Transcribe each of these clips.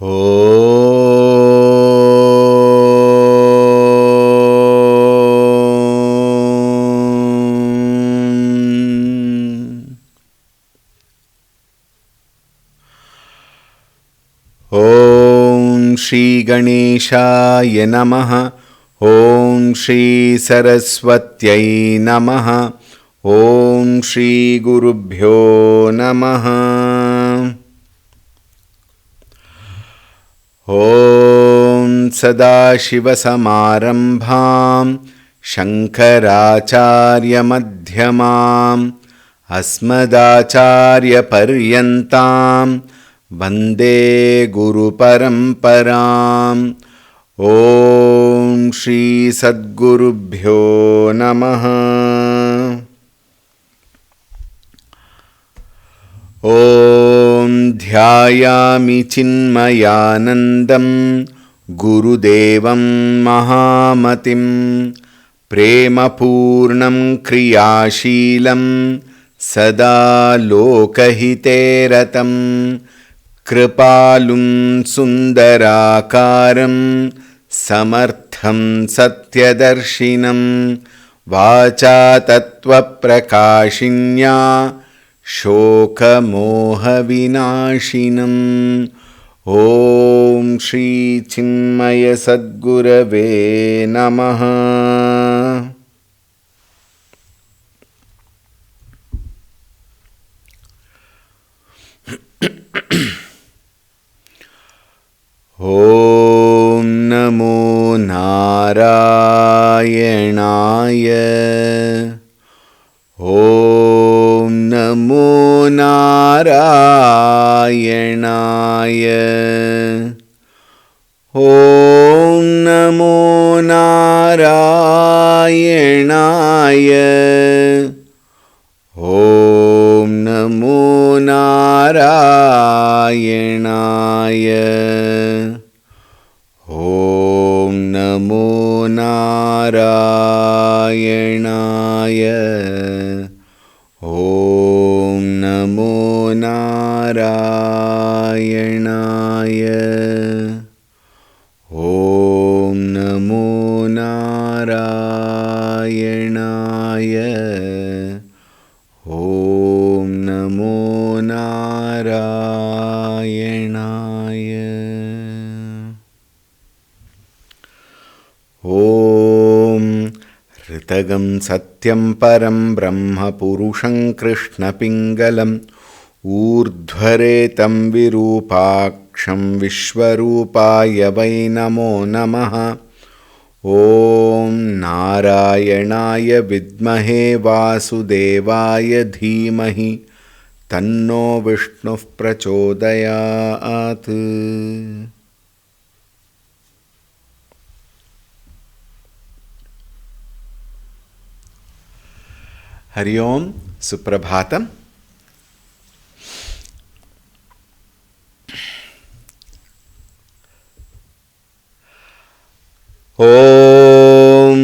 ॐ श्री गणेशाय नमः। ॐ श्री सरस्वत्यै नमः। ॐ श्री गुरुभ्यो नमः। ॐ सदाशिवसमारम्भां शङ्कराचार्यमध्यमाम् अस्मदाचार्यपर्यन्तां वन्दे गुरुपरम्पराम्। ॐ श्री सद्गुरुभ्यो नमः। ॐ ध्यायामि चिन्मयानन्दं गुरुदेवं महामतिं प्रेमपूर्णं क्रियाशीलं सदा लोकहितेरतं कृपालुं सुन्दराकारं समर्थं सत्यदर्शिनं वाचा तत्त्वप्रकाशिन्या शोकमोहविनाशिनम्। ॐ श्री चिन्मय सद्गुरवे नमः। ॐ नमो नारायणाय। ॐ नमो नारायणाय। ॐ नमो नारायणाय। ॐ नमो नारायणाय। ॐ नमो नारायणाय। ॐ नमो नारायणाय। ॐ नमो नारायणाय। ॐ नमो नारायणाय। ॐ ऋतगं सत्यं परं ब्रह्म पुरुषं कृष्णपिङ्गलम् ऊर्ध्वरेतं विरूपाक्षं विश्वरूपाय वै नमो नमः। ॐ नारायणाय विद्महे वासुदेवाय धीमहि तन्नो विष्णुः प्रचोदयात्। हरि ओम, सुप्रभातम। ॐ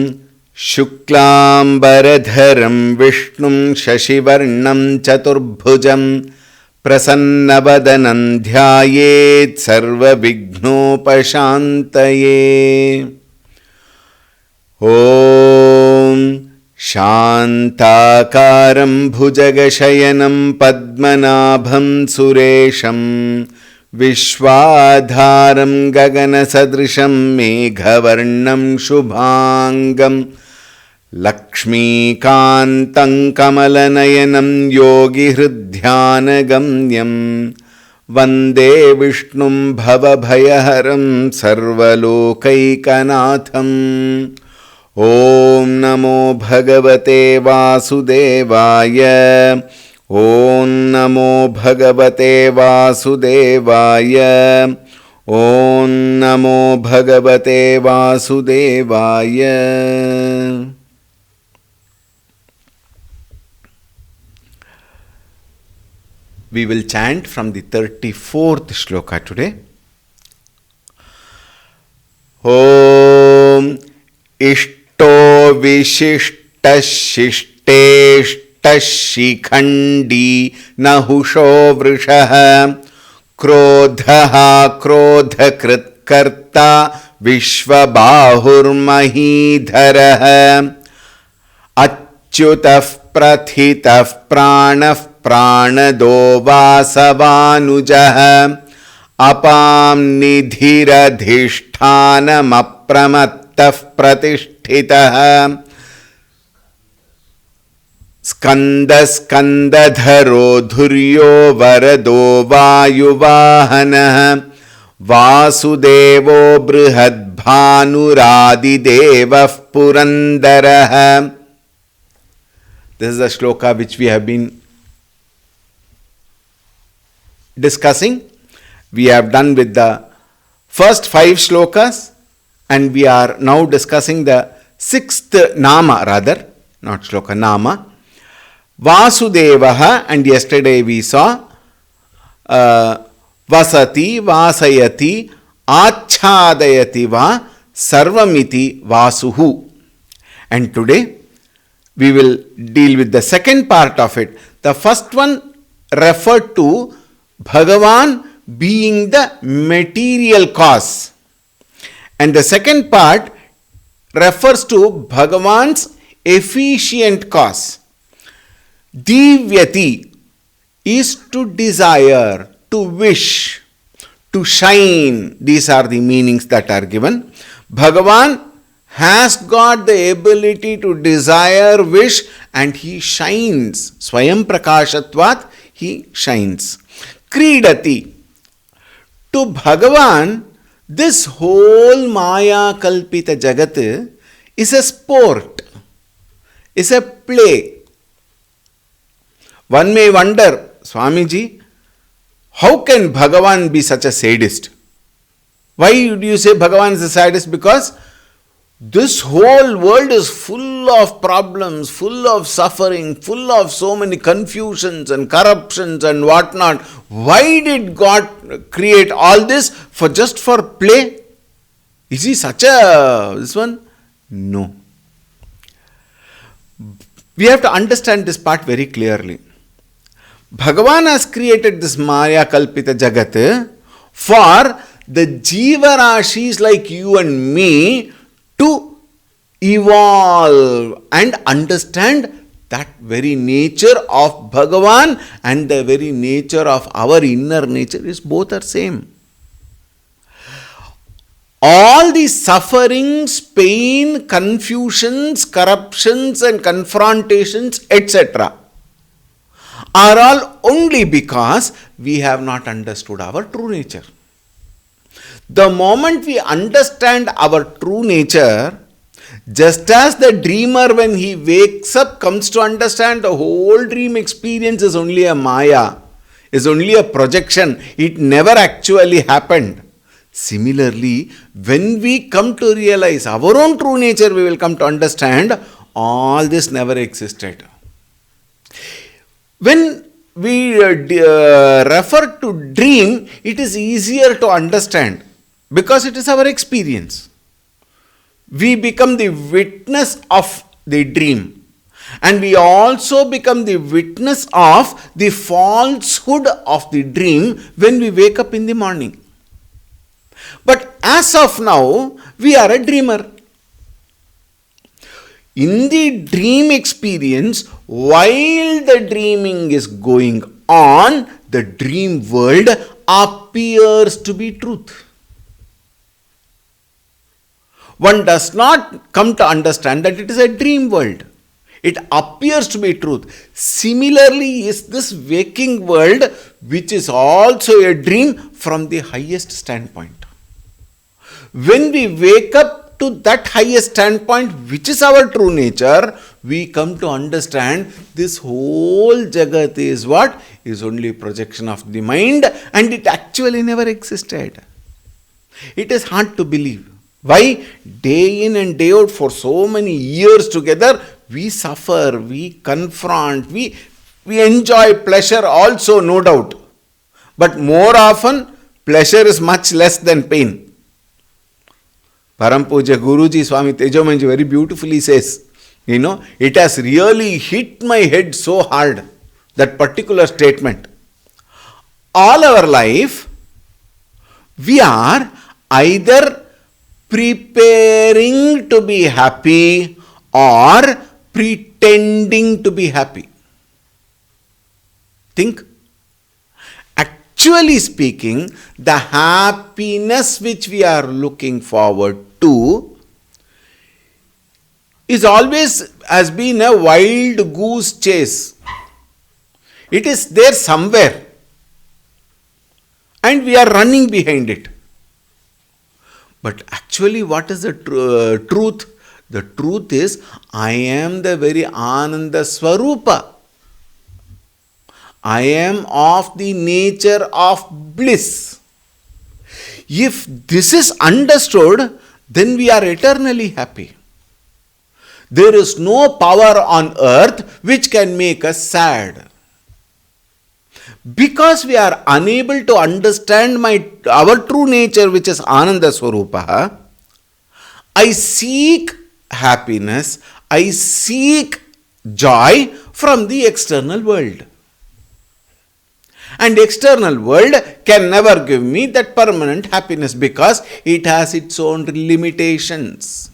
शुक्लांबरधरं विष्णुं शशिवर्णं चतुर्भुजं प्रसन्नवदनं ध्यायेत् सर्वविघ्नोपशान्तये। ॐ शान्ताकारं भुजगशयनं पद्मनाभं सुरेशं विश्वाधारं गगनसदृशं मेघवर्णं शुभांगं लक्ष्मीकान्तं कमलनयनं योगिहृद्ध्यानगम्यं वन्दे विष्णुं भवभयहरं सर्वलोकैकनाथम्। ॐ नमो भगवते वासुदेवाय। ॐ नमो भगवते वासुदेवाय। ॐ नमो भगवते वासुदेवाय। We will chant from the 34th shloka today. Om Ishto Vishishta Shiштेष्टशिखण्डी नहुषो वृषः Krodhaha krodhakrit karta Vishwabahurmahidharaha Achyutah prathitah pranah pranado vasavanujah Apam nidhiradhishthanam apramattah pratisthitah Skandadharo dhuryo varado vayuvahana Vasudevo brihadbhanuradidevaः purandaraha. This is a shloka which we have been discussing. We have done with the first 5 shlokas and we are now discussing the 6th nama, rather, not shloka, nama. Vasudevaha, and yesterday we saw Vasati, Vasayati, Achhadayati va Sarvamiti Vasuhu. And today we will deal with the second part of it. The first one referred to Bhagavan being the material cause. And the second part refers to Bhagavan's efficient cause. Divyati is to desire, to wish, to shine. These are the meanings that are given. Bhagavan has got the ability to desire, wish, and he shines. Swayam prakashatvat, he shines. Kridati. To Bhagavan, this whole Maya Kalpita Jagat is a sport, is a play. One may wonder, Swamiji, how can Bhagavan be such a sadist? Why do you say Bhagavan is a sadist? Because this whole world is full of problems, full of suffering, full of so many confusions and corruptions and whatnot. Why did God create all this just for play? Is he such this one? No. We have to understand this part very clearly. Bhagavan has created this Maya Kalpita Jagat for the Jiva Rashis like you and me to evolve and understand that very nature of Bhagavan and the very nature of our inner nature is both are same. All these sufferings, pain, confusions, corruptions and confrontations, etc. are all only because we have not understood our true nature. The moment we understand our true nature, just as the dreamer when he wakes up comes to understand the whole dream experience is only a Maya, is only a projection, it never actually happened. Similarly, when we come to realize our own true nature, we will come to understand all this never existed. When we refer to dream, it is easier to understand because it is our experience. We become the witness of the dream and we also become the witness of the falsehood of the dream when we wake up in the morning. But as of now, we are a dreamer. In the dream experience, while the dreaming is going on, the dream world appears to be truth. One does not come to understand that it is a dream world. It appears to be truth. Similarly is this waking world, which is also a dream from the highest standpoint. When we wake up to that highest standpoint, which is our true nature, we come to understand this whole Jagat is what? Is only a projection of the mind and it actually never existed. It is hard to believe. Why? Day in and day out for so many years together, we suffer, we confront, we enjoy pleasure also, no doubt. But more often, pleasure is much less than pain. Param Puja Guruji Swami Tejomanji very beautifully says, it has really hit my head so hard, that particular statement. All our life, We are either preparing to be happy or pretending to be happy. Think. Actually speaking, the happiness which we are looking forward to is always has been a wild goose chase. It is there somewhere and we are running behind it. But actually, what is the truth? The truth is, I am the very Ananda Swarupa. I am of the nature of bliss. If this is understood, then we are eternally happy. There is no power on earth which can make us sad. Because we are unable to understand our true nature, which is Ananda Swarupa, I seek happiness, I seek joy from the external world. And external world can never give me that permanent happiness because it has its own limitations.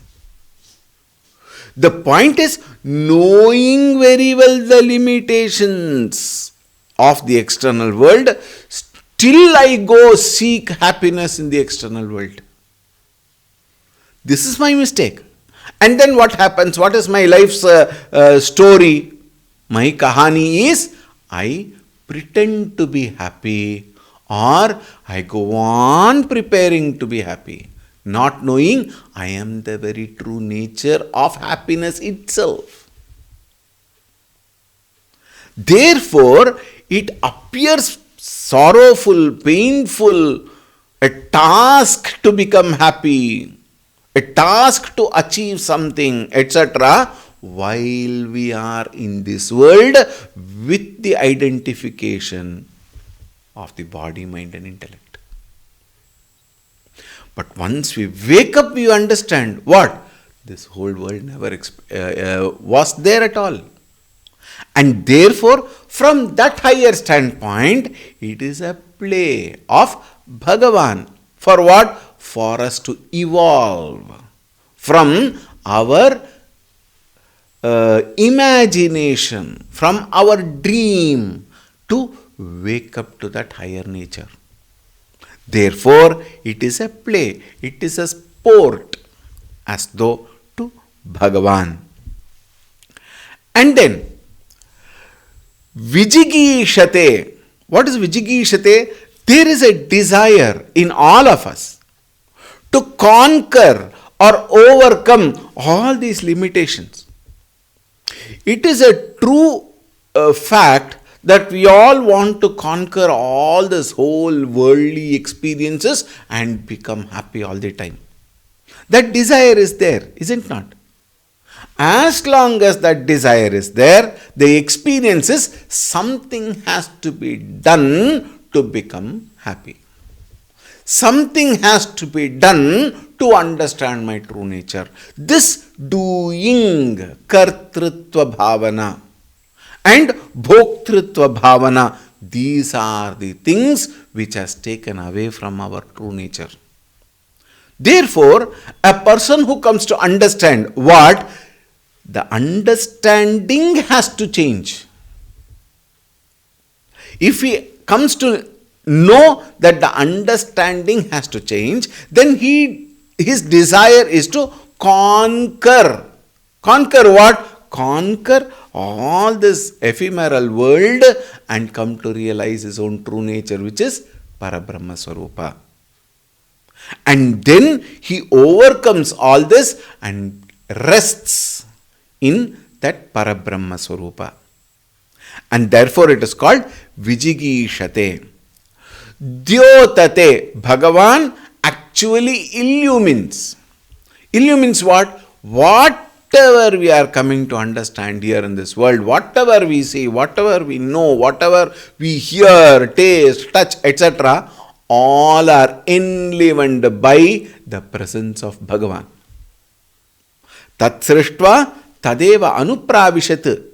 The point is knowing very well the limitations of the external world, still I go seek happiness in the external world. This is my mistake. And then what happens? What is my life's story? My kahani is, I pretend to be happy or I go on preparing to be happy, not knowing I am the very true nature of happiness itself. Therefore, it appears sorrowful, painful, a task to become happy, a task to achieve something, etc., while we are in this world with the identification of the body, mind and intellect. But once we wake up, we understand what? This whole world never was there at all. And therefore, from that higher standpoint, it is a play of Bhagavan. For what? For us to evolve from our imagination, from our dream, to wake up to that higher nature. Therefore, it is a play, it is a sport, as though to Bhagavan. And then, Vijigishate. What is Vijigishate? There is a desire in all of us to conquer or overcome all these limitations. It is a true fact that we all want to conquer all this whole worldly experiences and become happy all the time. That desire is there, isn't it not? As long as that desire is there, the experience is something has to be done to become happy. Something has to be done to understand my true nature. This doing, kartrutva bhavana and bhoktritva bhavana, these are the things which has taken away from our true nature. Therefore, a person who comes to understand what? The understanding has to change. If he comes to know that the understanding has to change, then his desire is to conquer. Conquer what? Conquer all this ephemeral world and come to realize his own true nature, which is Parabrahma Swarupa. And then he overcomes all this and rests in that Parabrahma Swarupa. And therefore it is called Vijigishate. Dyotate. Bhagavan actually illumines. Illumines what? Whatever we are coming to understand here in this world, whatever we see, whatever we know, whatever we hear, taste, touch, etc., all are enlivened by the presence of Bhagavan. Tat srishtva tadeva anupravishat.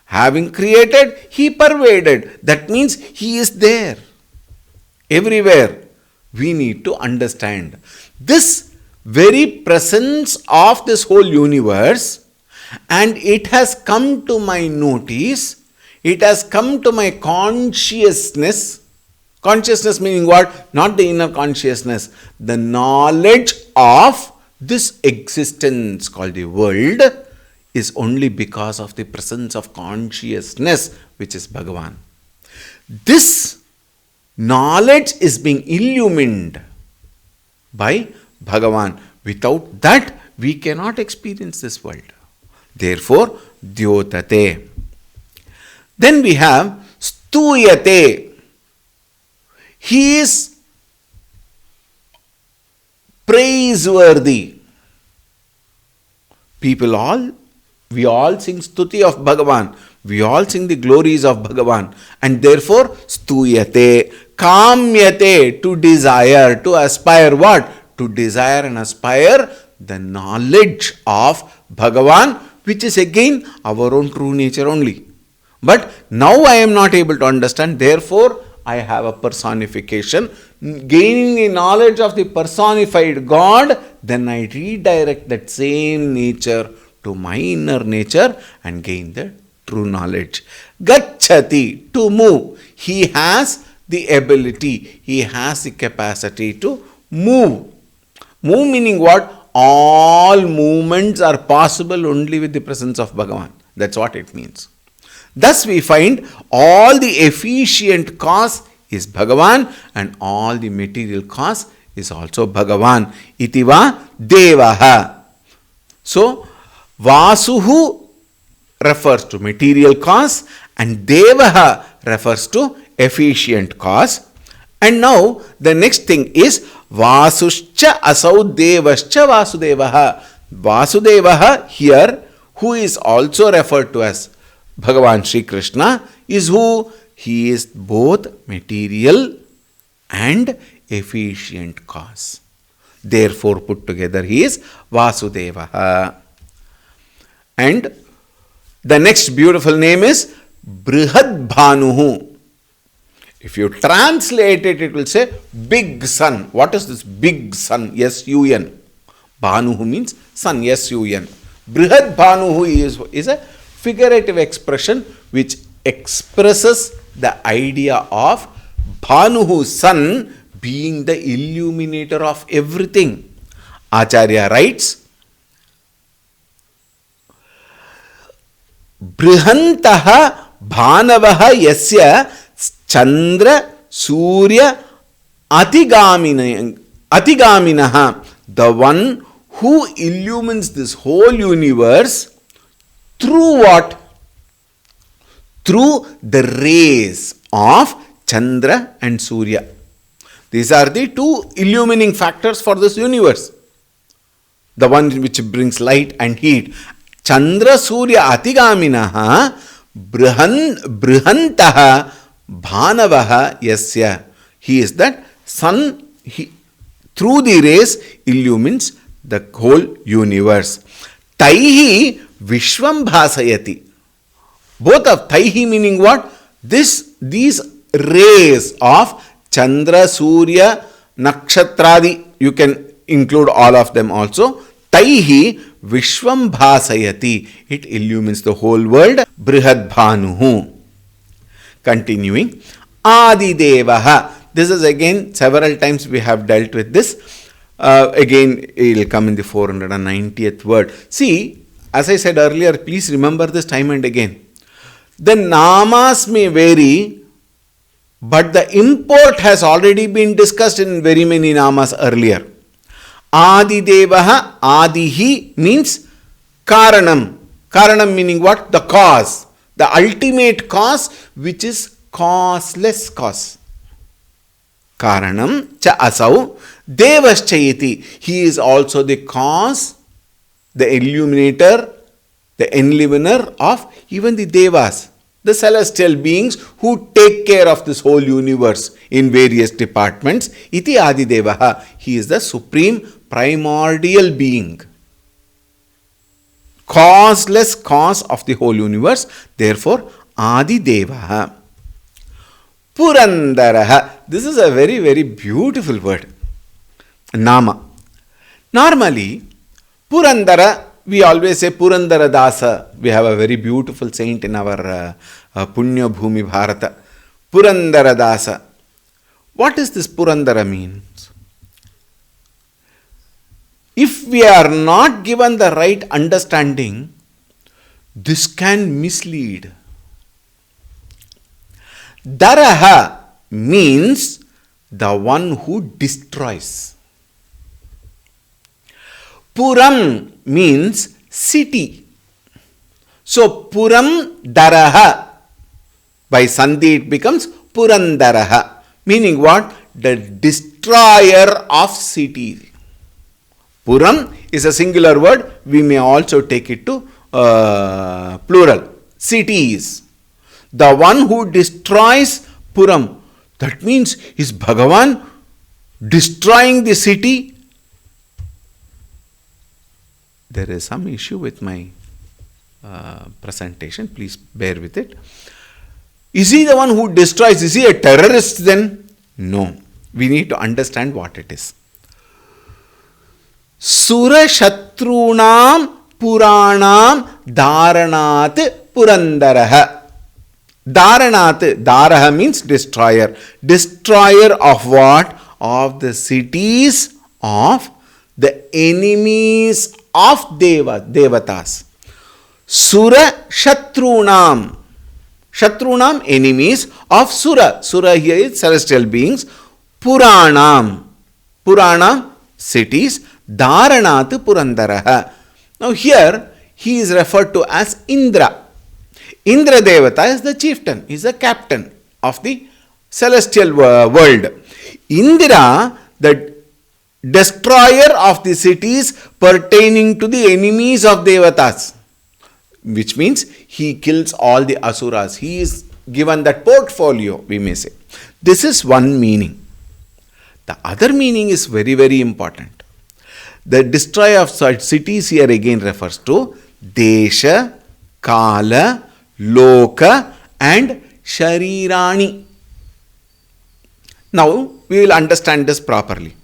Having created, he pervaded. That means he is there, everywhere, we need to understand. This very presence of this whole universe, and it has come to my notice, it has come to my consciousness. Consciousness meaning what? Not the inner consciousness. The knowledge of this existence called the world is only because of the presence of consciousness, which is Bhagavan. This knowledge is being illumined by Bhagavan. Without that, we cannot experience this world. Therefore, Dyotate. Then we have Stuyate. He is praiseworthy. We all sing Stuti of Bhagavan. We all sing the glories of Bhagavan. And therefore, Stuyate, Kamyate, to desire, to aspire what? To desire and aspire the knowledge of Bhagavan, which is again our own true nature only. But now I am not able to understand, therefore I have a personification. Gaining the knowledge of the personified God, then I redirect that same nature to my inner nature and gain the true knowledge. Gacchati, to move. He has the ability, he has the capacity to move. Move meaning what? All movements are possible only with the presence of Bhagavan. That's what it means. Thus we find all the efficient cause is Bhagavan and all the material cause is also Bhagavan. Itiva Devaha. So, Vasuhu refers to material cause and Devaha refers to efficient cause. And now the next thing is Vasuscha Asau Devascha Vasudevaha. Vasudevaha here, who is also referred to as Bhagavan Sri Krishna, is who? He is both material and efficient cause. Therefore, put together, he is Vasudevaha. And the next beautiful name is Brihad Bhanuhu. If you translate it, it will say big sun. What is this big sun? S-U-N. Bhanuhu means sun. S-U-N. Brihad Bhanuhu is a figurative expression which expresses the idea of Bhanuhu, sun, being the illuminator of everything. Acharya writes, Brihantaha Bhanavaha Yasya Chandra Surya Atigaminaha, the one who illumines this whole universe through what? Through the rays of Chandra and Surya. These are the two illumining factors for this universe. The one which brings light and heat. Chandra Surya Atigaminaha Brihantaha Bhanavaha Yasya. He is that sun, through the rays illumines the whole universe. Taihi Vishwam Bhasayati. Both of Taihi meaning what? These rays of Chandra, Surya, Nakshatradi, you can include all of them also. Taihi Vishwam Bhasayati. It illumines the whole world. Brihad Bhanuhu. Continuing. Adidevaha. This is again, several times we have dealt with this. Again, it will come in the 490th word. See, as I said earlier, please remember this time and again. The namas may vary, but the import has already been discussed in very many namas earlier. Adidevaha, Adihi means Karanam. Karanam meaning what? The cause. The ultimate cause, which is causeless cause. Karanam cha asau devaschayati. He is also the cause, the illuminator, the enlivener of even the devas, the celestial beings who take care of this whole universe in various departments. Iti Adidevaha. He is the supreme primordial being, causeless cause of the whole universe. Therefore, Adidevaha. Purandaraha. This is a very, very beautiful word. Nama. Normally, Purandara, we always say Purandara Dasa. We have a very beautiful saint in our Punya Bhumi Bharata. Purandara Dasa. What does this Purandara mean? If we are not given the right understanding, this can mislead. Daraha means the one who destroys. Puram means city. So Puram Daraha. By Sandhi it becomes Purandaraha. Meaning what? The destroyer of city. Puram is a singular word. We may also take it to plural. Cities. The one who destroys Puram. That means, is Bhagavan destroying the city? There is some issue with my presentation. Please bear with it. Is he the one who destroys? Is he a terrorist then? No. We need to understand what it is. Sura Shatrunam Puranam Dharanat Purandaraha. Dharanat. Dharaha means destroyer. Destroyer of what? Of the cities of the enemies of Devatas. Sura Shatrunam. Shatrunam, enemies of Sura. Sura here is celestial beings. Puranam. Puranam, cities. Dharanat Purandaraha. Now here, he is referred to as Indra. Indra Devata is the chieftain, is the captain of the celestial world. Indra, the destroyer of the cities pertaining to the enemies of Devatas. Which means he kills all the asuras. He is given that portfolio, we may say. This is one meaning. The other meaning is very, very important. The destroyer of cities here again refers to Desha, Kala, Loka and Sharirani. Now we will understand this properly.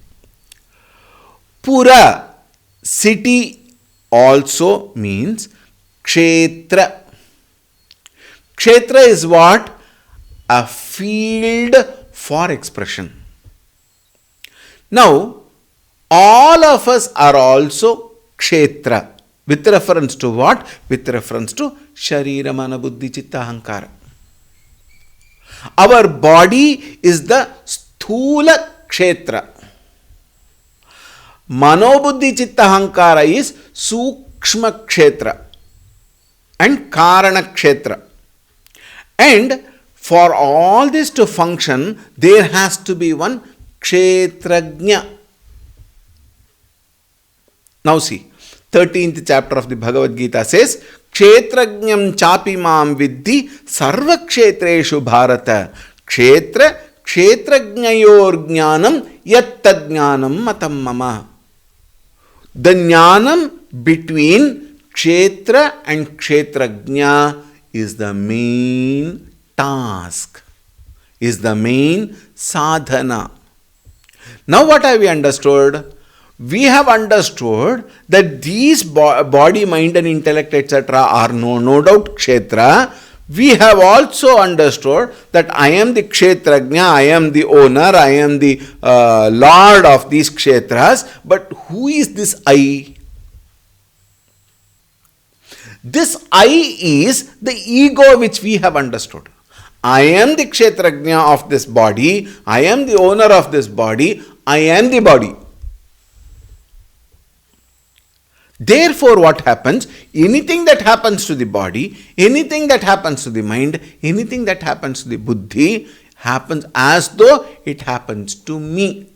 Pura, city, also means Kshetra. Kshetra is what? A field for expression. Now, all of us are also Kshetra. With reference to what? With reference to Sharira Mana Buddhi Chitta Ahankara. Our body is the Sthula Kshetra. Mano Buddhi Chitta Ahankara is Sukshma Kshetra and Karana Kshetra. And for all this to function, there has to be one Kshetrajna. Now see, 13th chapter of the Bhagavad Gita says, Kshetrajnam chapi mam vidhi sarva kshetreshu bharata kshetra kshetrajnayor jnanam yatta jnanam matam mama. The jnanam between kshetra and kshetrajna is the main task, is the main sadhana. Now what have we understood? We have understood that these body, mind and intellect etc. are no doubt kshetra. We have also understood that I am the kshetrajna, I am the owner, I am the lord of these kshetras. But who is this I? This I is the ego which we have understood. I am the kshetrajna of this body, I am the owner of this body, I am the body. Therefore, what happens? Anything that happens to the body, anything that happens to the mind, anything that happens to the buddhi, happens as though it happens to me.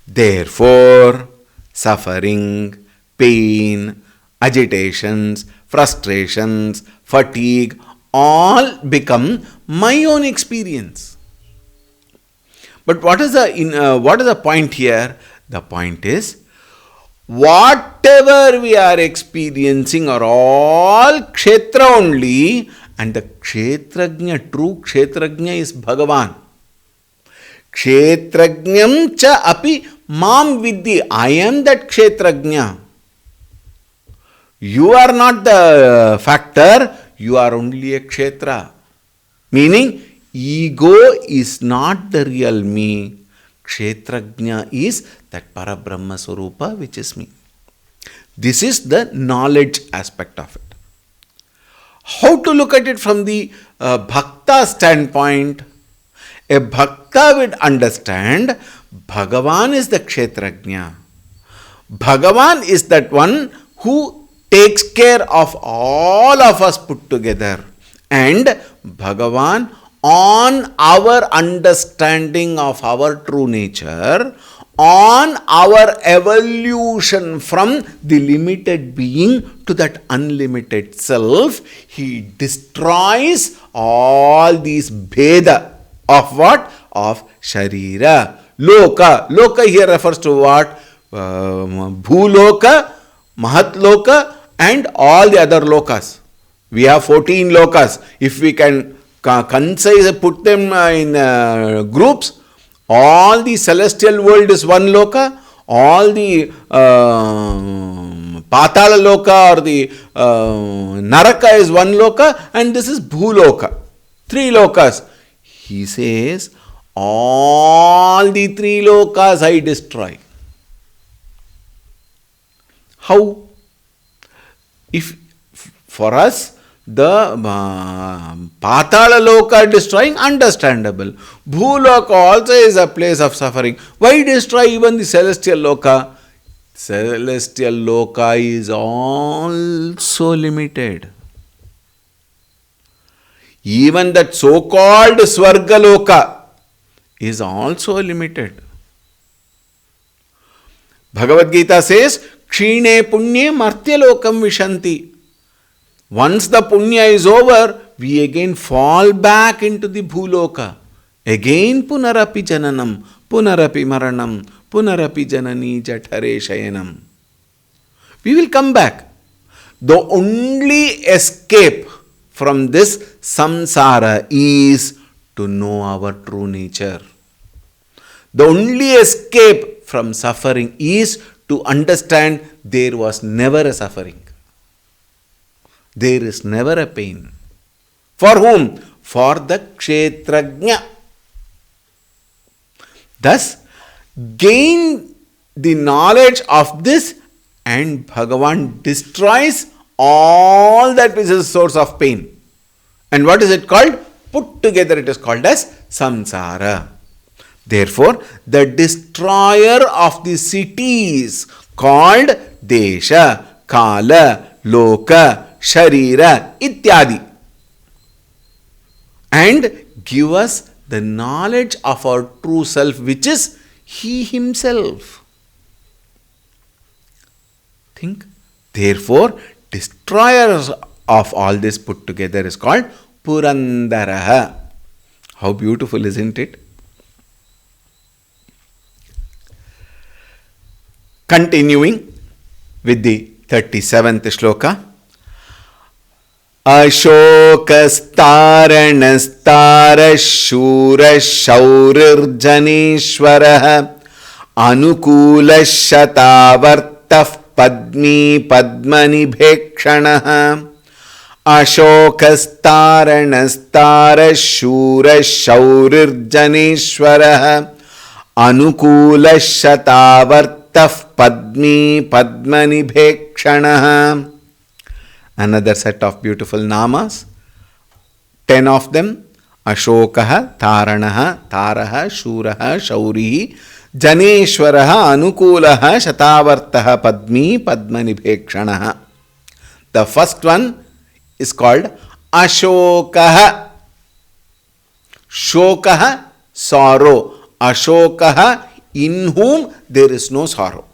Therefore, suffering, pain, agitations, frustrations, fatigue, all become my own experience. But what is the point here? The point is, whatever we are experiencing are all kshetra only, And the Kshetrajna, true Kshetrajna is Bhagavan. Kshetrajnam cha api mam vidhi. I am that Kshetrajna. You are not the factor, you are only a Kshetra. Meaning, ego is not the real me. Kshetrajna is that Parabrahma Swarupa which is me. This is the knowledge aspect of it. How to look at it from the Bhakta standpoint? A Bhakta would understand Bhagavan is the Kshetrajna. Bhagavan is that one who takes care of all of us put together. And Bhagavan, on our understanding of our true nature, on our evolution from the limited being to that unlimited self, he destroys all these bheda of what? Of Sharira. Loka. Loka here refers to what? Bhuloka, Mahatloka, and all the other lokas. We have 14 lokas. If we can concise, put them in groups, all the celestial world is one loka, all the Patala loka or the Naraka is one loka, and this is Bhuloka. 3 lokas. He says, all the 3 lokas I destroy. How? If for us, the Patala Loka destroying, understandable. Bhuloka also is a place of suffering. Why destroy even the celestial Loka? Celestial Loka is also limited. Even that so-called Swarga Loka is also limited. Bhagavad Gita says, Kshine Punye Martya Lokam Vishanti. Once the punya is over, we again fall back into the bhuloka. Again punarapi jananam, punarapi maranam, punarapi janani jathare shayanam. We will come back. The only escape from this samsara is to know our true nature. The only escape from suffering is to understand there was never a suffering. There is never a pain. For whom? For the Kshetrajna. Thus, gain the knowledge of this and Bhagavan destroys all that which is a source of pain. And what is it called? Put together it is called as samsara. Therefore, the destroyer of the cities called Desha, Kala, Loka, Sharira, Ityadi, and give us the knowledge of our true self, which is He Himself. Think. Therefore, destroyers of all this put together is called Purandaraha. How beautiful, isn't it? Continuing with the 37th shloka. Ashokastaranastaras-shura-shaurirjaneshwarah anukulashyatavartah padmi padmanibhekshanah. Ashokastaranastaras-shura-shaurirjaneshwarah anukulashyatavartah padmi padmanibhekshanah. Another set of beautiful namas, 10 of them. Ashokaha, Taranaha, Taraha, Shuraha, Shaurihi, Janeshwaraha, Anukulaha, Shatavartaha, Padmi, Padmanibhekshanaha. The first one is called Ashokaha. Shokaha, sorrow. Ashokaha, in whom there is no sorrow.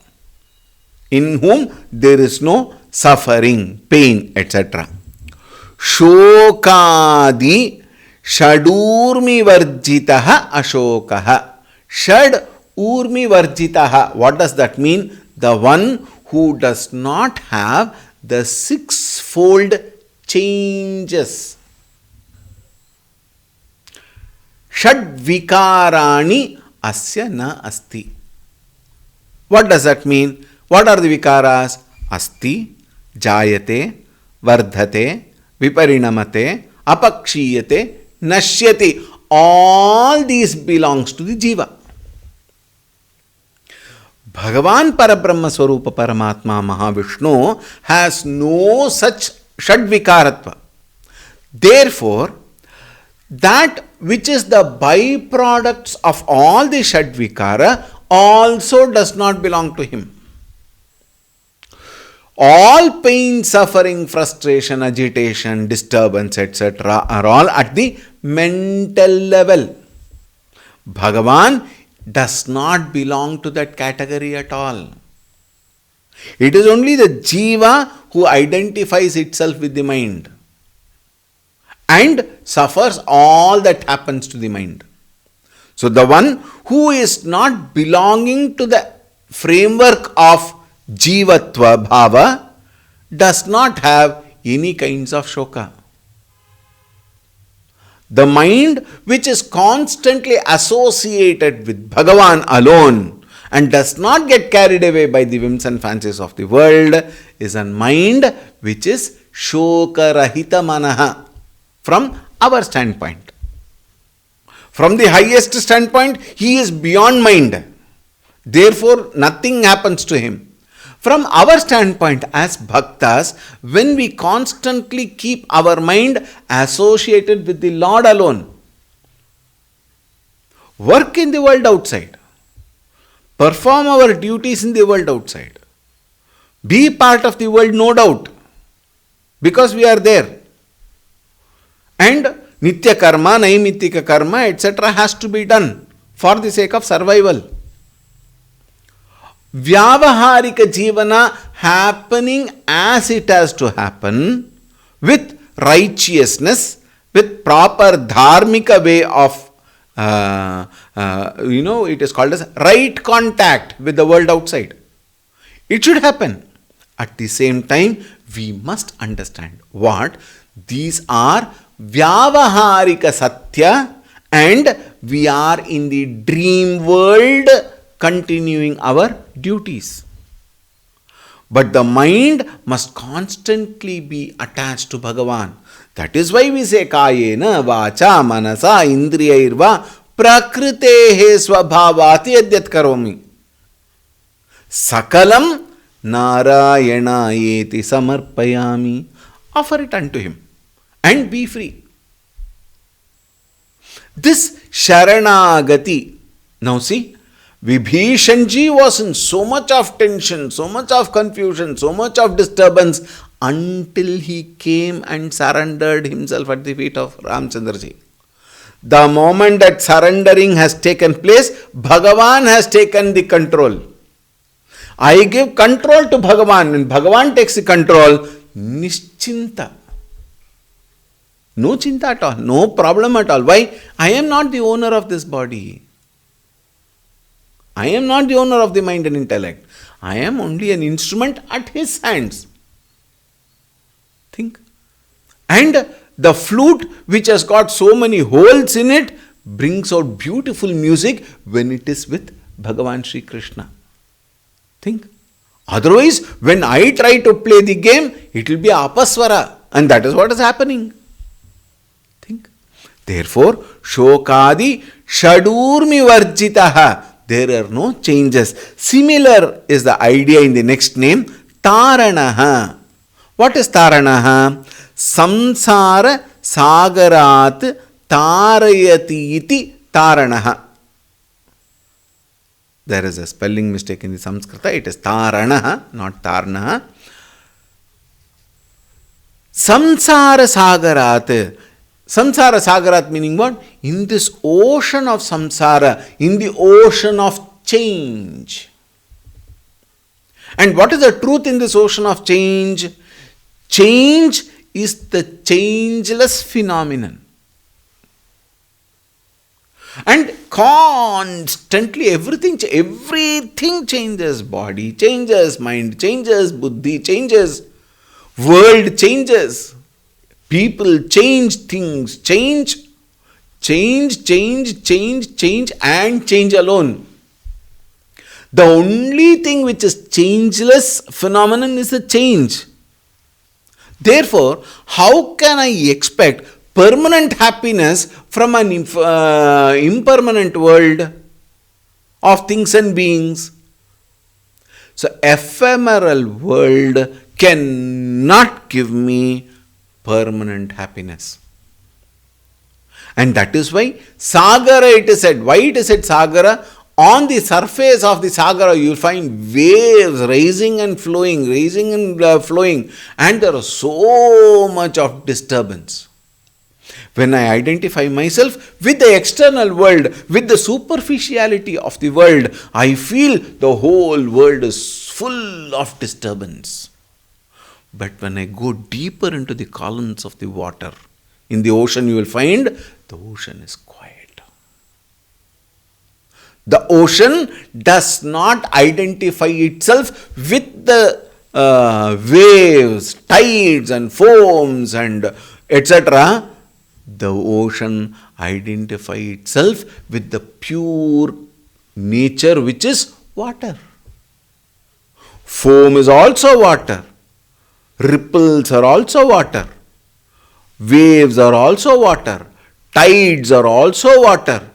In whom there is no suffering, pain, etc. Shokadi Shadurmi Varjitaha Ashokaha. Shad Urmi Varjitaha. What does that mean? The one who does not have the 6-fold changes. Shad vikarani asya na asti. What does that mean? What are the vikaras? Asti, jayate, vardhate, viparinamate, apakshiyate, nashyati. All these belongs to the jiva. Bhagavan Parabrahma Swarupa Paramatma Mahavishnu has no such Shadvikaratva. Therefore, that which is the byproducts of all the Shadvikara also does not belong to him. All pain, suffering, frustration, agitation, disturbance, etc. are all at the mental level. Bhagavan does not belong to that category at all. It is only the jiva who identifies itself with the mind and suffers all that happens to the mind. So the one who is not belonging to the framework of jivatva bhava does not have any kinds of shoka. The mind which is constantly associated with Bhagavan alone and does not get carried away by the whims and fancies of the world is a mind which is shoka rahita manaha from our standpoint. From the highest standpoint, he is beyond mind. Therefore, nothing happens to him. From our standpoint as bhaktas, when we constantly keep our mind associated with the Lord alone, work in the world outside, perform our duties in the world outside, be part of the world, no doubt, because we are there. And nitya karma, naimitika karma, etc. has to be done for the sake of survival. Vyavaharika jivana happening as it has to happen with righteousness, with proper dharmika way of, it is called as right contact with the world outside. It should happen. At the same time, we must understand what these are vyavaharika satya and we are in the dream world continuing our duties. But the mind must constantly be attached to Bhagavan. That is why we say kayena, vacha, manasa, indriyairva, prakritehe svabhavati adyat karomi. Sakalam narayana yeti samarpayami. Offer it unto him and be free. This Sharanagati. Now see, Vibhishanji was in so much of tension, so much of confusion, so much of disturbance until he came and surrendered himself at the feet of Ramchandraji. The moment that surrendering has taken place, Bhagavan has taken the control. I give control to Bhagavan. When Bhagavan takes the control, nischinta. No chinta at all, no problem at all. Why? I am not the owner of this body. I am not the owner of the mind and intellect. I am only an instrument at his hands. Think. And the flute, which has got so many holes in it, brings out beautiful music when it is with Bhagavan Sri Krishna. Think. Otherwise, when I try to play the game, it will be apaswara. And that is what is happening. Think. Therefore, shokadi shadurmi varjitaha. There are no changes. Similar is the idea in the next name, Taranaha. What is Taranaha? Samsara sagarat tarayati iti Taranaha. There is a spelling mistake in the Sanskrita. It is Taranaha, not Tarnaha. Samsara sagarat. Samsara sagarat meaning what? In this ocean of samsara, in the ocean of change. And what is the truth in this ocean of change? Change is the changeless phenomenon. And constantly everything changes. Body changes, mind changes, buddhi changes, world changes. People change, things change. Change, change, change, change, and change alone. The only thing which is changeless phenomenon is the change. Therefore, how can I expect permanent happiness from an impermanent world of things and beings? So, ephemeral world cannot give me permanent happiness. And that is why Sagara, it is said. Why it is said Sagara? On the surface of the Sagara, you will find waves rising and flowing, and there is so much of disturbance. When I identify myself with the external world, with the superficiality of the world, I feel the whole world is full of disturbance. But when I go deeper into the columns of the water, in the ocean, you will find the ocean is quiet. The ocean does not identify itself with the waves, tides and foams and etc. The ocean identifies itself with the pure nature which is water. Foam is also water. Ripples are also water. Waves are also water. Tides are also water.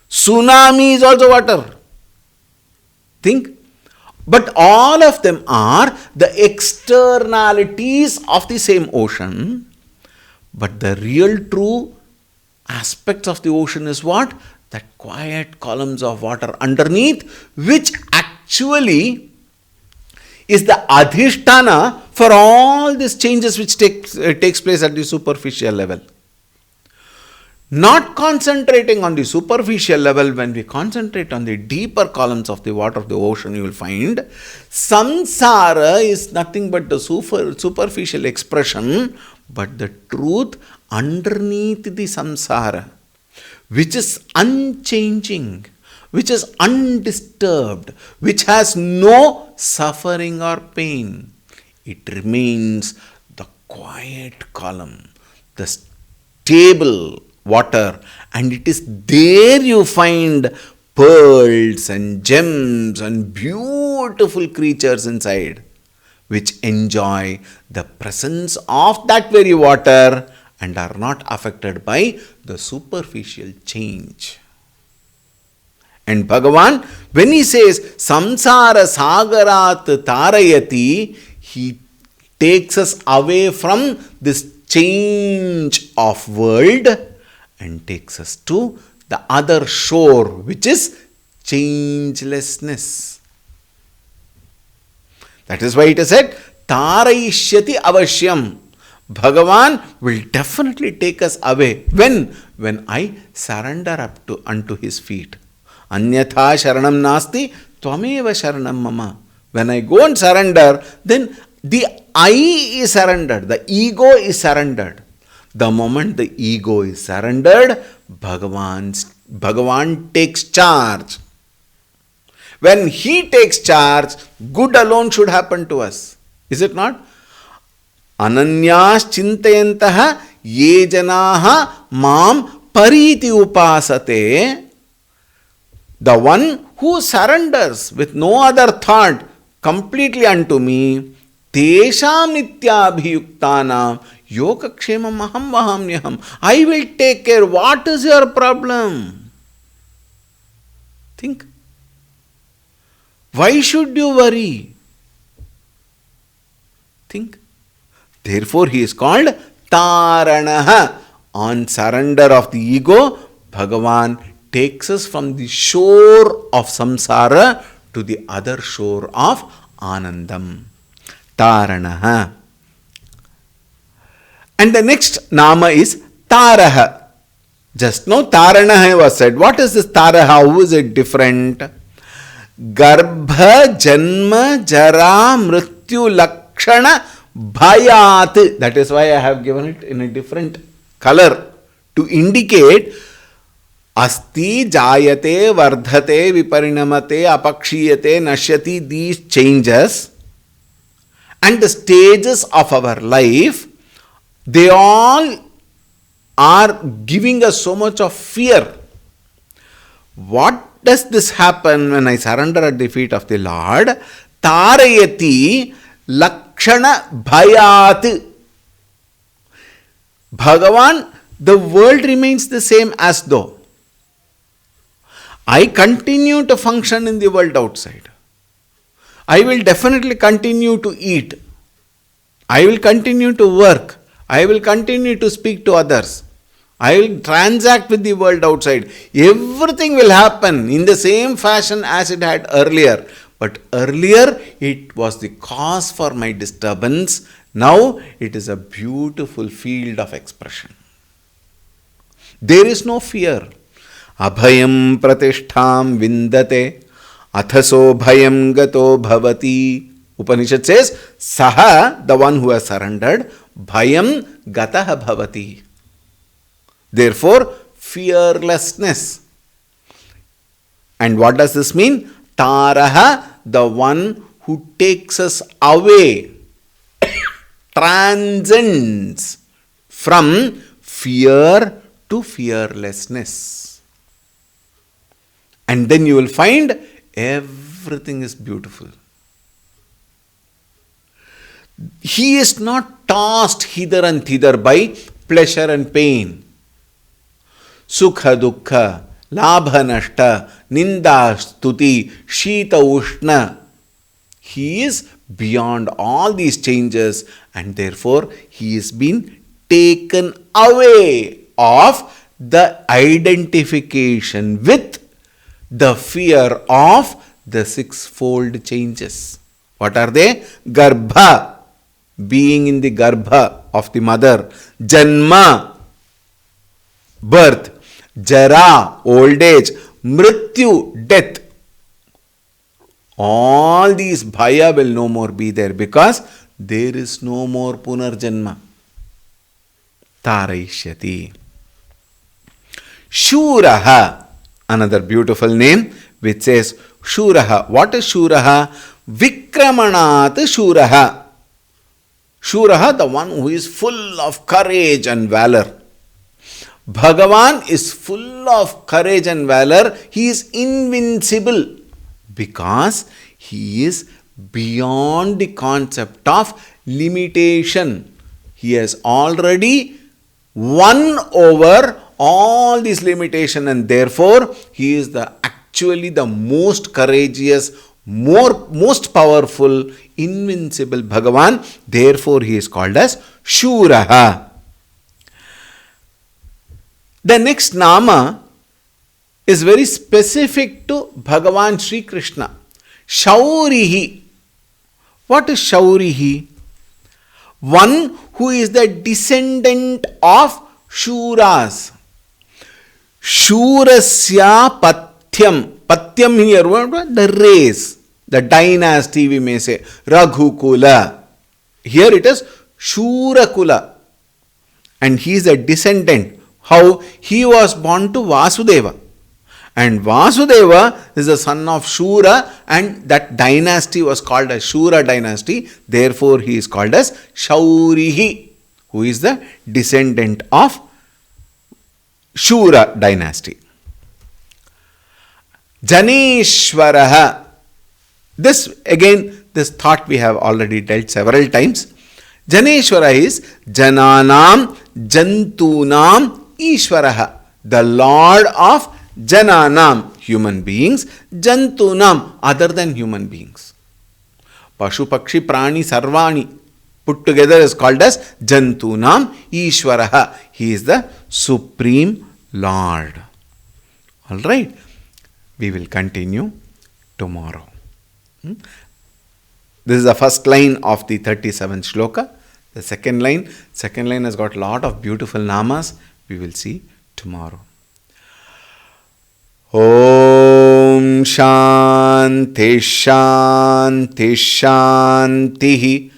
Tsunami is also water. Think. But all of them are the externalities of the same ocean. But the real true aspects of the ocean is what? That quiet columns of water underneath, which actually is the adhisthana for all these changes which takes place at the superficial level. Not concentrating on the superficial level, when we concentrate on the deeper columns of the water of the ocean, you will find samsara is nothing but the superficial expression, but the truth underneath the samsara, which is unchanging, which is undisturbed, which has no suffering or pain. It remains the quiet column, the stable water, and it is there you find pearls and gems and beautiful creatures inside, which enjoy the presence of that very water and are not affected by the superficial change. And Bhagavan, when he says samsara sagarat tarayati, he takes us away from this change of world and takes us to the other shore, which is changelessness. That is why it is said, Tarayishyati avashyam. Bhagavan will definitely take us away. When? When I surrender up to unto his feet. Anyatha sharanam nasti, tvameva sharanam mama. When I go and surrender, then the I is surrendered, the ego is surrendered. The moment the ego is surrendered, Bhagavan takes charge. When he takes charge, good alone should happen to us. Is it not? Ananyas chintayantaha ye janaha mam pariti upasate. The one who surrenders with no other thought completely unto me, tesham nityabhiyuktanam yogakshemam aham vahamyaham. I will take care. What is your problem? Think. Why should you worry? Think. Therefore, he is called Taranaha. On surrender of the ego, Bhagavan takes us from the shore of samsara to the other shore of Anandam. Taranaha. And the next nama is Taraha. Just now Taranaha was said. What is this Taraha? How is it different? Garbha, Janma, Jara, Mrityu, Lakshana, Bhayat. That is why I have given it in a different color to indicate Asti, Jayate, Vardhate, Viparinamate, Apakshiyate, Nashyati, these changes and the stages of our life, they all are giving us so much of fear. What does this happen when I surrender at the feet of the Lord? Tarayati lakshana bhayat. Bhagavan, the world remains the same as though. I continue to function in the world outside. I will definitely continue to eat. I will continue to work. I will continue to speak to others. I will transact with the world outside. Everything will happen in the same fashion as it had earlier. But earlier, it was the cause for my disturbance. Now, it is a beautiful field of expression. There is no fear. Abhayam pratishtham vindate athaso bhayam gato bhavati. Upanishad says, Saha, the one who has surrendered, bhayam gataha bhavati. Therefore, fearlessness. And what does this mean? Taraha, the one who takes us away, transcends from fear to fearlessness. And then you will find everything is beautiful. He is not tossed hither and thither by pleasure and pain. Sukha dukkha, labha nashta, ninda stuti, shita ushna. He is beyond all these changes, and therefore he is been taken away of the identification with the fear of the sixfold changes. What are they? Garbha, being in the garbha of the mother. Janma, birth. Jara, old age. Mrityu, death. All these bhaya will no more be there because there is no more punarjanma. Taraishyati. Shuraha, another beautiful name which says Shuraha. What is Shuraha? Vikramanat Shuraha. Shuraha, the one who is full of courage and valor. Bhagavan is full of courage and valor. He is invincible because he is beyond the concept of limitation. He has already won over all these limitations, and therefore he is actually the most courageous, most powerful, invincible Bhagavan. Therefore he is called as Shuraha. The next nama is very specific to Bhagavan Sri Krishna. Shaurihi. What is Shaurihi? One who is the descendant of Shuras. Shurasya Patyam. Patyam here, the race, the dynasty we may say. Raghukula. Here it is Shurakula. And he is a descendant. How? He was born to Vasudeva. And Vasudeva is the son of Shura, and that dynasty was called as Shura dynasty. Therefore, he is called as Shaurihi, who is the descendant of Shura dynasty. Janeshwaraha. This thought we have already dealt several times. Janeshwara is Jananam, Jantunam, Ishwaraha, the Lord of Jananam, human beings, Jantunam, other than human beings. Pashu, Pakshi, Prani, Sarvani put together is called as Jantunam, Ishwaraha. He is the Supreme Lord. Alright, we will continue tomorrow. This is the first line of the 37th shloka. The second line has got a lot of beautiful namas. We will see tomorrow. Om Shanti Shanti Shanti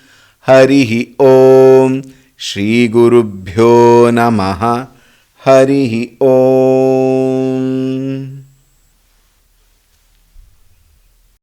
Harihi Om Shri Gurubhyo Namaha Harihi Om.